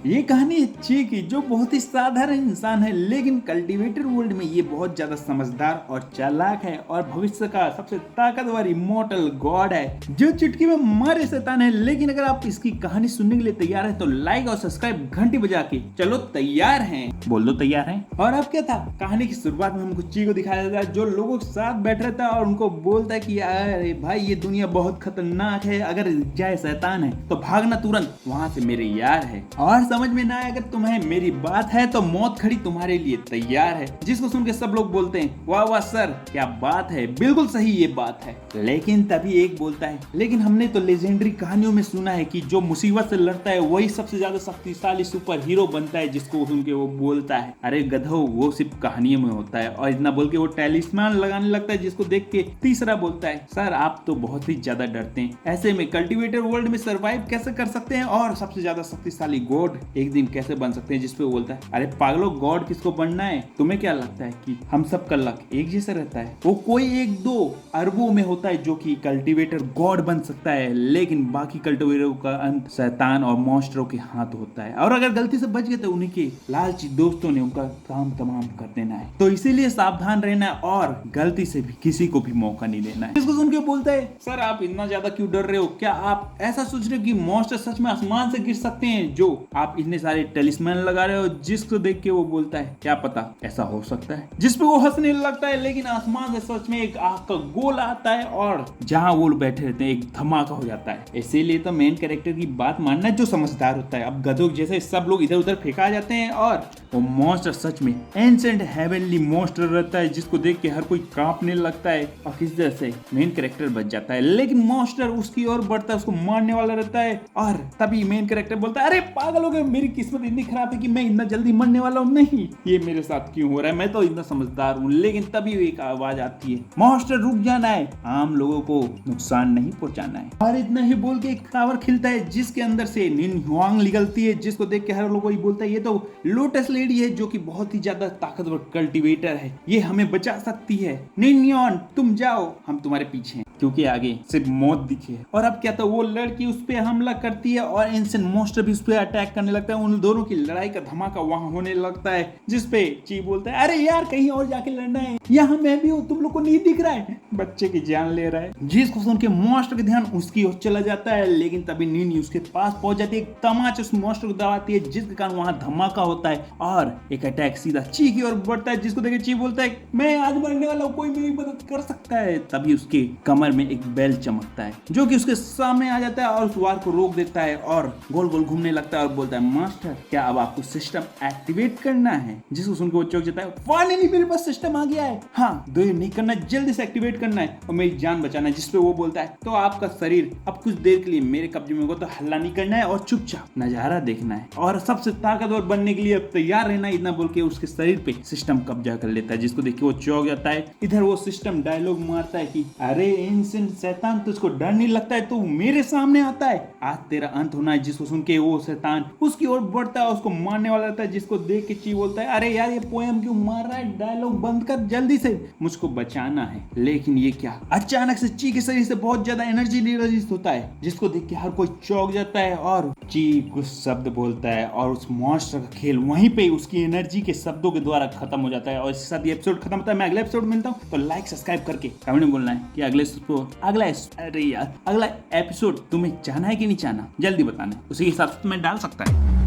ये कहानी ची की जो बहुत ही साधारण इंसान है, लेकिन कल्टीवेटर वर्ल्ड में ये बहुत ज्यादा समझदार और चालाक है और भविष्य का सबसे ताकतवर इमोर्टल गॉड है जो चुटकी में मारे शैतान है। लेकिन अगर आप इसकी कहानी सुनने के लिए तैयार है तो लाइक और सब्सक्राइब घंटी बजा के चलो तैयार हैं, बोल दो तैयार हैं। और अब क्या था, कहानी की शुरुआत में हमको ची को दिखाया जाता है जो लोगों के साथ बैठ रहता है और उनको बोलता है कि अरे भाई ये दुनिया बहुत खतरनाक है, अगर जाए शैतान है तो भागना तुरंत, वहां से मेरे यार है। और समझ में ना आए अगर तुम्हें मेरी बात है तो मौत खड़ी तुम्हारे लिए तैयार है। जिसको सुन के सब लोग बोलते हैं वाह वाह सर क्या बात है, बिल्कुल सही ये बात है। लेकिन तभी एक बोलता है लेकिन हमने तो लेजेंडरी कहानियों में सुना है कि जो मुसीबत से लड़ता है वही सबसे ज्यादा शक्तिशाली सुपर हीरो बनता है। जिसको सुन के वो बोलता है अरे गधो वो सिर्फ कहानियों में होता है। और इतना बोल के वो टैलिस्मान लगाने लगता है। जिसको देख के तीसरा बोलता है सर आप तो बहुत ही ज्यादा डरते हैं, ऐसे में कल्टीवेटर वर्ल्ड में सरवाइव कैसे कर सकते हैं और सबसे ज्यादा शक्तिशाली गॉड एक दिन कैसे बन सकते हैं। जिसपे बोलता है अरे पागलों गॉड किसको बनना है, तुम्हें क्या लगता है कि हम सब का लक एक जैसा रहता है? वो कोई एक दो अरबों में होता है जो कि कल्टीवेटर गॉड बन सकता है, लेकिन बाकी कल्टीवेटरों का अंत शैतान और मॉन्स्टरों के हाथ होता है। और अगर गलती से बच गए तो उन्हीं के लालची दोस्तों ने उनका काम तमाम कर देना है। तो इसीलिए सावधान रहना है और गलती से भी किसी को भी मौका नहीं देना है। इसको सुन के बोलता है सर आप इतना ज्यादा क्यों डर रहे हो, क्या आप ऐसा सोच रहे हो कि मॉन्स्टर सच में आसमान से गिर सकते हैं जो आप इतने सारे टेलिस्मैन लगा रहे हो? जिसको देख के वो बोलता है क्या पता ऐसा हो सकता है। जिसपे वो हंसने लगता है लेकिन आसमान से सच में एक आग का गोला आता है और जहां वो बैठे रहते हैं एक धमाका हो जाता है। इसीलिए तो मेन कैरेक्टर की बात मानना जो समझदार होता है। अब गधों जैसे सब लोग इधर उधर फेंका जाते हैं और वो मॉन्स्टर सच में एंशिएंट हेवनली मॉन्स्टर रहता है जिसको देख के हर कोई कांपने लगता है और किसी तरह से मेन कैरेक्टर बच जाता है। लेकिन मॉन्स्टर उसकी ओर बढ़ता है, उसको मारने वाला रहता है और तभी मेन कैरेक्टर बोलता है अरे पागल हो गए, मेरी किस्मत इतनी खराब है कि मैं इतना जल्दी मरने वाला हूँ, नहीं ये मेरे साथ क्यों हो रहा है, मैं तो इतना समझदार हूँ। लेकिन तभी एक आवाज आती है मॉन्स्टर रुक जाना है, आम लोगों को नुकसान नहीं पहुंचाना है। और इतना ही बोल के एक टावर खिलता है जिसके अंदर से निन ह्वांग निकलती है। जिसको देख के हर लोग वही बोलता है ये तो लोटस लेडी है जो कि बहुत ही ज्यादा ताकतवर कल्टीवेटर है, ये हमें बचा सकती है। निन्योन तुम जाओ, हम तुम्हारे पीछे हैं, क्योंकि आगे सिर्फ मौत दिखी है। और अब क्या था, वो लड़की उस पर हमला करती है और एंशिएंट मॉन्स्टर भी उस पर अटैक करने लगता है। उन दोनों की लड़ाई का धमाका वहां होने लगता है जिसपे ची बोलता है अरे यार कहीं और जाके लड़ना है, यहाँ मैं भी हूँ, तुम लोग को नहीं दिख रहा है, बच्चे की जान ले रहा है। जिसको सुन के मॉन्स्टर का ध्यान उसकी ओर चला जाता है। लेकिन तभी नीनी उसके पास पहुंच जाती है, एक तमाचा उस मॉन्स्टर को दबाती है जिसके कारण वहां धमाका होता है और एक अटैक सीधा ची की ओर बढ़ता है। जिसको देखे ची बोलता है मैं आज मरने वाला हूँ, कोई मेरी मदद कर सकता है। तभी उसके कमर में एक बेल चमकता है जो कि उसके सामने आ जाता है और उस वार को रोक देता है और गोल गोल घूमने लगता है और बोलता है मास्टर क्या अब आपको सिस्टम एक्टिवेट करना है? जिसको सुनकर वो चौंक जाता है फाइनली मेरे पास सिस्टम आ गया है, हाँ देर नहीं करना, जल्दी से एक्टिवेट करना है और मेरी जान बचाना है। जिसपे वो बोलता है तो आपका शरीर अब कुछ देर के लिए मेरे कब्जे में होगा, तो हल्ला नहीं करना है और चुपचाप नजारा देखना है और सबसे ताकतवर बनने के लिए अब तैयार रहना है। इतना बोल के उसके शरीर पे सिस्टम कब्जा कर लेता है। जिसको देख के वो चौंक जाता है। इधर वो सिस्टम डायलॉग मारता है कि अरे एंशिएंट शैतान तुझको डर नहीं लगता है, तो मेरे सामने आता है, आज तेरा अंत होना है। जिसको सुन के वो शैतान उसकी ओर बढ़ता है, उसको मारने वाला रहता है। जिसको देख के ची बोलता है अरे यार ये पोएम क्यों मार रहा है, डायलॉग बंद कर जल्दी से, मुझको बचाना है। लेकिन ये क्या, अचानक से ची के शरीर से बहुत ज्यादा एनर्जी रिलीज होता है जिसको देख के हर कोई चौंक जाता है और ची कुछ शब्द बोलता है और उस मॉन्स्टर का खेल वहीं पे उसकी एनर्जी के शब्दों के द्वारा खत्म हो जाता है। और इसके साथ ये एपिसोड खत्म होता है। मैं अगले एपिसोड में मिलता हूँ, तो लाइक सब्सक्राइब करके कमेंट में बोलना है कि अगला एपिसोड तुम्हें चाहना है कि नहीं चाहना, जल्दी बताना, उसी के हिसाब से मैं डाल सकता है।